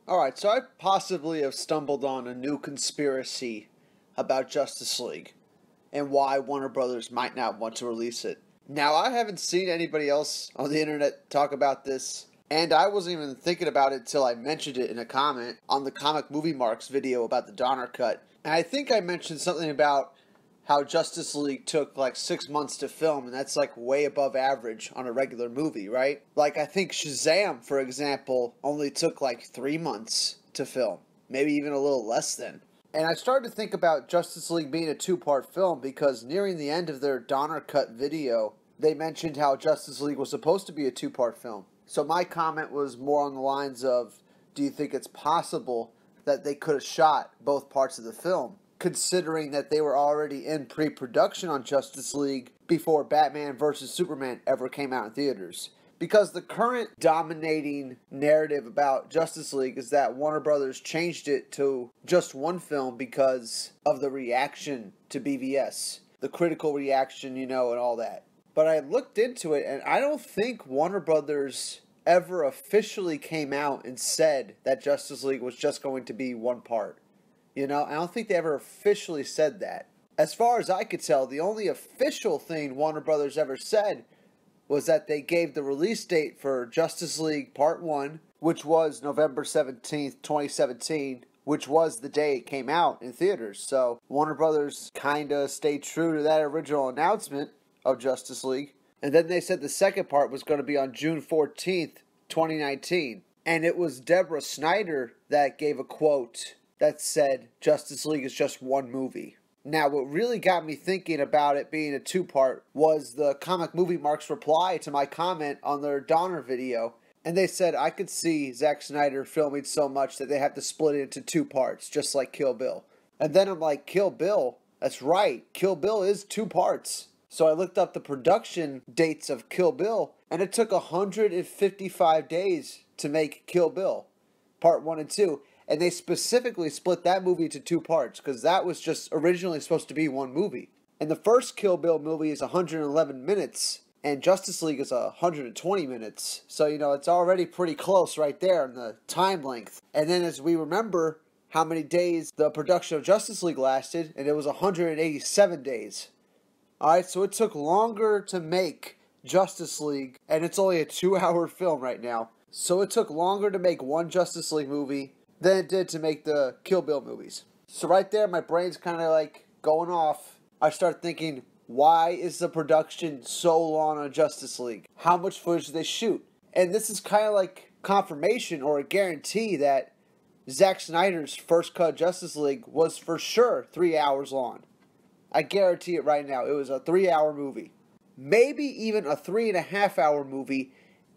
Alright, so I possibly have stumbled on a new conspiracy about Justice League and why Warner Brothers might not want to release it. Now, I haven't seen anybody else on the internet talk about this, and I wasn't even thinking about it till I mentioned it in a comment on the Comic Movie Marks video about the Donner Cut. And I think I mentioned something about how Justice League took like 6 months to film, and that's like way above average on a regular movie, right? Like I think Shazam, for example, only took like 3 months to film, maybe even a little less than. And I started to think about Justice League being a two-part film because nearing the end of their Donner Cut video, they mentioned how Justice League was supposed to be a two-part film. So my comment was more on the lines of, do you think it's possible that they could have shot both parts of the film, considering that they were already in pre-production on Justice League before Batman vs. Superman ever came out in theaters? Because the current dominating narrative about Justice League is that Warner Brothers changed it to just one film because of the reaction to BVS. The critical reaction, and all that. But I looked into it, and I don't think Warner Brothers ever officially came out and said that Justice League was just going to be one part. I don't think they ever officially said that. As far as I could tell, the only official thing Warner Brothers ever said was that they gave the release date for Justice League Part 1, which was November 17th, 2017, which was the day it came out in theaters. So Warner Brothers kind of stayed true to that original announcement of Justice League. And then they said the second part was going to be on June 14th, 2019. And it was Deborah Snyder that gave a quote that said Justice League is just one movie. Now, what really got me thinking about it being a two-part was the Comic Movie Marks reply to my comment on their Donner video. And they said, I could see Zack Snyder filming so much that they have to split it into two parts, just like Kill Bill. And then I'm like, Kill Bill? That's right, Kill Bill is two parts. So I looked up the production dates of Kill Bill, and it took 155 days to make Kill Bill, Part 1 and 2. And they specifically split that movie into two parts because that was just originally supposed to be one movie. And the first Kill Bill movie is 111 minutes, and Justice League is 120 minutes. So, it's already pretty close right there in the time length. And then as we remember how many days the production of Justice League lasted, and it was 187 days. Alright, so it took longer to make Justice League, and it's only a 2-hour film right now. So it took longer to make one Justice League movie than it did to make the Kill Bill movies. So right there, my brain's kind of like going off. I start thinking, why is the production so long on Justice League? How much footage did they shoot? And this is kind of like confirmation or a guarantee that Zack Snyder's first cut Justice League was for sure 3 hours long. I guarantee it right now. It was a 3-hour movie. Maybe even a 3.5-hour movie,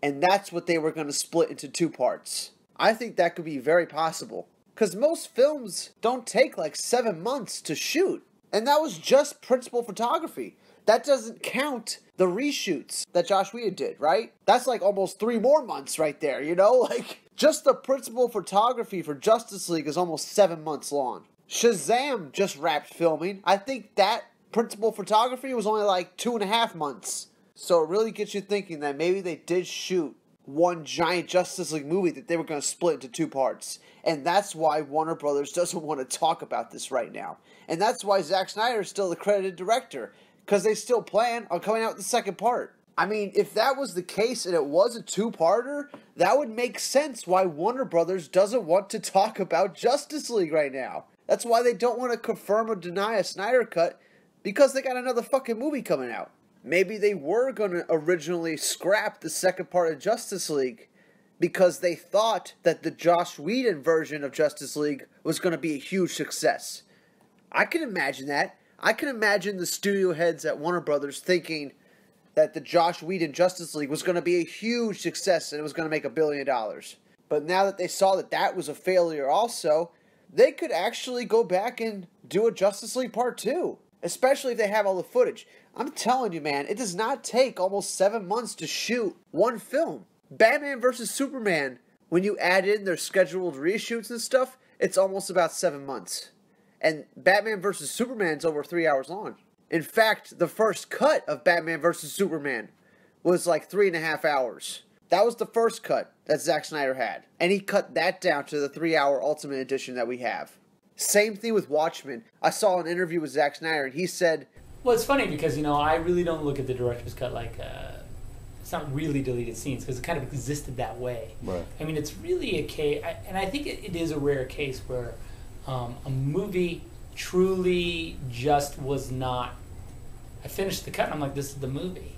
and that's what they were going to split into two parts. I think that could be very possible. Because most films don't take like 7 months to shoot. And that was just principal photography. That doesn't count the reshoots that Joss Whedon did, right? That's like almost 3 more months right there, Like, just the principal photography for Justice League is almost 7 months long. Shazam just wrapped filming. I think that principal photography was only like 2.5 months. So it really gets you thinking that maybe they did shoot one giant Justice League movie that they were going to split into two parts. And that's why Warner Brothers doesn't want to talk about this right now. And that's why Zack Snyder is still the credited director. Because they still plan on coming out with the second part. I mean, if that was the case and it was a two-parter, that would make sense why Warner Brothers doesn't want to talk about Justice League right now. That's why they don't want to confirm or deny a Snyder Cut, because they got another fucking movie coming out. Maybe they were going to originally scrap the second part of Justice League because they thought that the Joss Whedon version of Justice League was going to be a huge success. I can imagine that. I can imagine the studio heads at Warner Brothers thinking that the Joss Whedon Justice League was going to be a huge success and it was going to make $1 billion. But now that they saw that that was a failure also, they could actually go back and do a Justice League Part 2. Especially if they have all the footage. I'm telling you, man, it does not take almost 7 months to shoot one film. Batman vs. Superman, when you add in their scheduled reshoots and stuff, it's almost about 7 months. And Batman vs. Superman is over 3 hours long. In fact, the first cut of Batman vs. Superman was like 3.5 hours. That was the first cut that Zack Snyder had. And he cut that down to the 3-hour Ultimate Edition that we have. Same thing with Watchmen. I saw an interview with Zack Snyder, and he said... Well, it's funny because, I really don't look at the director's cut like... it's not really deleted scenes because it kind of existed that way. Right. I mean, it's really a case... And I think it is a rare case where a movie truly just was not... I finished the cut and I'm like, this is the movie.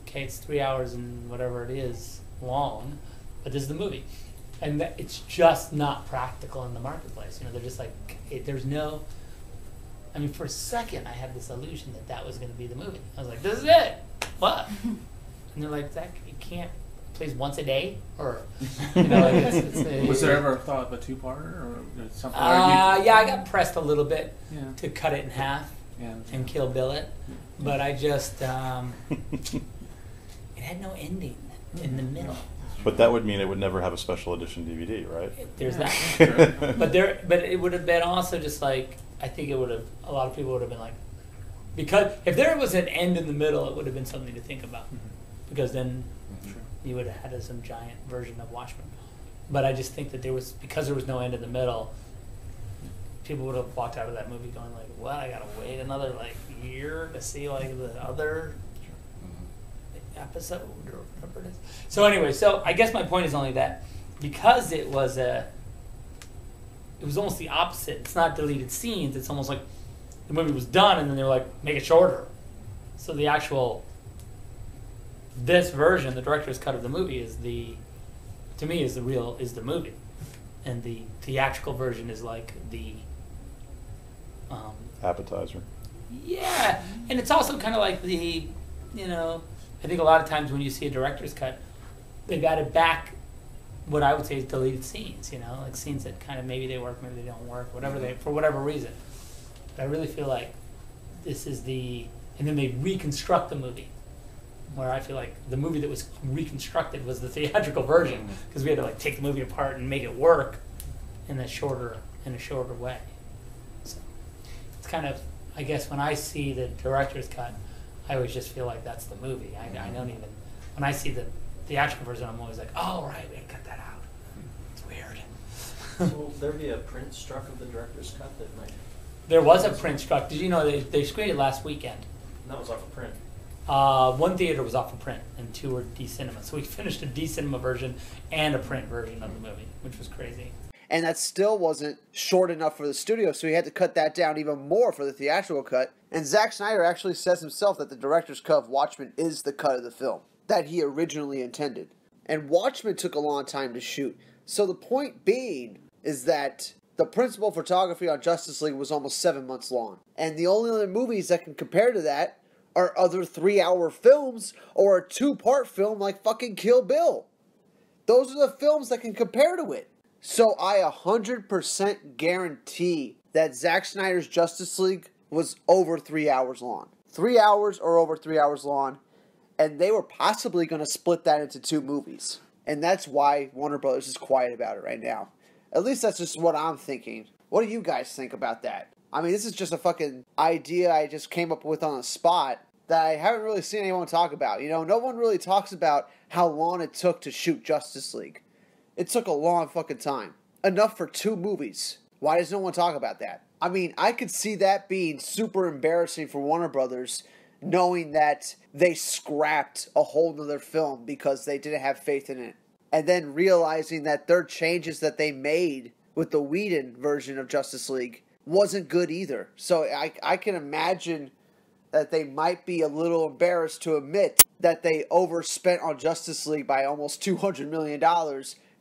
Okay, it's 3 hours and whatever it is long, but this is the movie. And it's just not practical in the marketplace. They're just like, there's no... I mean, for a second, I had this illusion that was going to be the movie. I was like, this is it! What? And they're like, Zack, you can't... Plays once a day? Or, was there ever a thought of a two-parter? Or something? Yeah, I got pressed a little bit to cut it in half and Kill Bill it. But I just... it had no ending in the middle. But that would mean it would never have a special edition DVD, right? There's that. But it would have been also just like, I think it would have, a lot of people would have been like, because if there was an end in the middle, it would have been something to think about. Because then you would have had some giant version of Watchmen. But I just think that because there was no end in the middle, people would have walked out of that movie going like, well, I gotta wait another year to see the other episode or whatever it is. So anyway, I guess my point is only that because it was almost the opposite. It's not deleted scenes. It's almost like the movie was done and then they were like, make it shorter. So the actual this version, the director's cut of the movie, is the movie, and the theatrical version is like the appetizer. Yeah, and it's also kind of like the I think a lot of times when you see a director's cut, they've added back what I would say is deleted scenes, like scenes that kind of maybe they work, maybe they don't work, for whatever reason. But I really feel like this is and then they reconstruct the movie, where I feel like the movie that was reconstructed was the theatrical version, because we had to take the movie apart and make it work in a shorter way. So it's kind of, I guess when I see the director's cut, I always just feel like that's the movie. I don't even, when I see the theatrical version, I'm always like, oh, right, we had to cut that out. It's weird. So will there be a print struck of the director's cut that might... There was a print struck. Did you know they screened it last weekend? And that was off of print. One theater was off of print and 2 were D-Cinema. So we finished a D-Cinema version and a print version of the movie, which was crazy. And that still wasn't short enough for the studio, so he had to cut that down even more for the theatrical cut. And Zack Snyder actually says himself that the director's cut of Watchmen is the cut of the film that he originally intended. And Watchmen took a long time to shoot. So the point being is that the principal photography on Justice League was almost 7 months long. And the only other movies that can compare to that are other 3-hour films or a 2-part film like fucking Kill Bill. Those are the films that can compare to it. So I 100% guarantee that Zack Snyder's Justice League was over 3 hours long. 3 hours or over 3 hours long. And they were possibly going to split that into 2 movies. And that's why Warner Brothers is quiet about it right now. At least that's just what I'm thinking. What do you guys think about that? I mean, this is just a fucking idea I just came up with on the spot that I haven't really seen anyone talk about. No one really talks about how long it took to shoot Justice League. It took a long fucking time. Enough for 2 movies. Why does no one talk about that? I mean, I could see that being super embarrassing for Warner Brothers, knowing that they scrapped a whole nother film because they didn't have faith in it. And then realizing that their changes that they made with the Whedon version of Justice League wasn't good either. So I can imagine that they might be a little embarrassed to admit that they overspent on Justice League by almost $200 million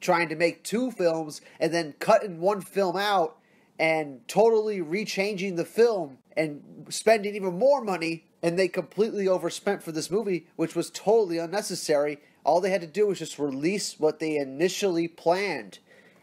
trying to make 2 films and then cutting 1 film out and totally rechanging the film and spending even more money, and they completely overspent for this movie, which was totally unnecessary. All they had to do was just release what they initially planned.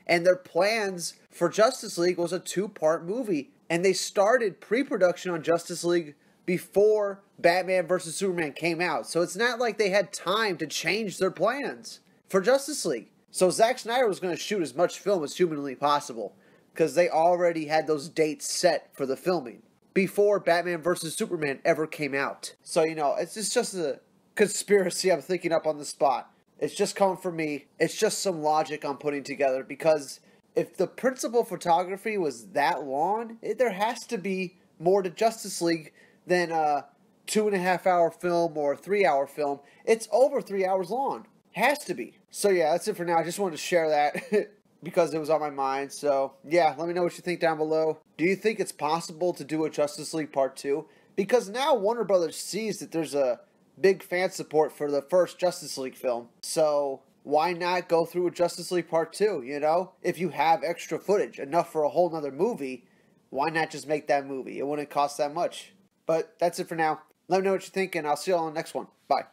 And their plans for Justice League was a 2-part movie. And they started pre-production on Justice League before Batman vs. Superman came out. So it's not like they had time to change their plans for Justice League. So Zack Snyder was going to shoot as much film as humanly possible, because they already had those dates set for the filming before Batman vs. Superman ever came out. So, it's just a conspiracy I'm thinking up on the spot. It's just coming from me. It's just some logic I'm putting together, because if the principal photography was that long, there has to be more to Justice League than a 2.5 hour film or a 3 hour film. It's over 3 hours long. Has to be. So yeah, that's it for now. I just wanted to share that because it was on my mind. So yeah, let me know what you think down below. Do you think it's possible to do a Justice League Part 2? Because now Warner Brothers sees that there's a big fan support for the first Justice League film. So why not go through with Justice League Part 2, you know? If you have extra footage, enough for a whole nother movie, why not just make that movie? It wouldn't cost that much. But that's it for now. Let me know what you think, and I'll see you all on the next one. Bye.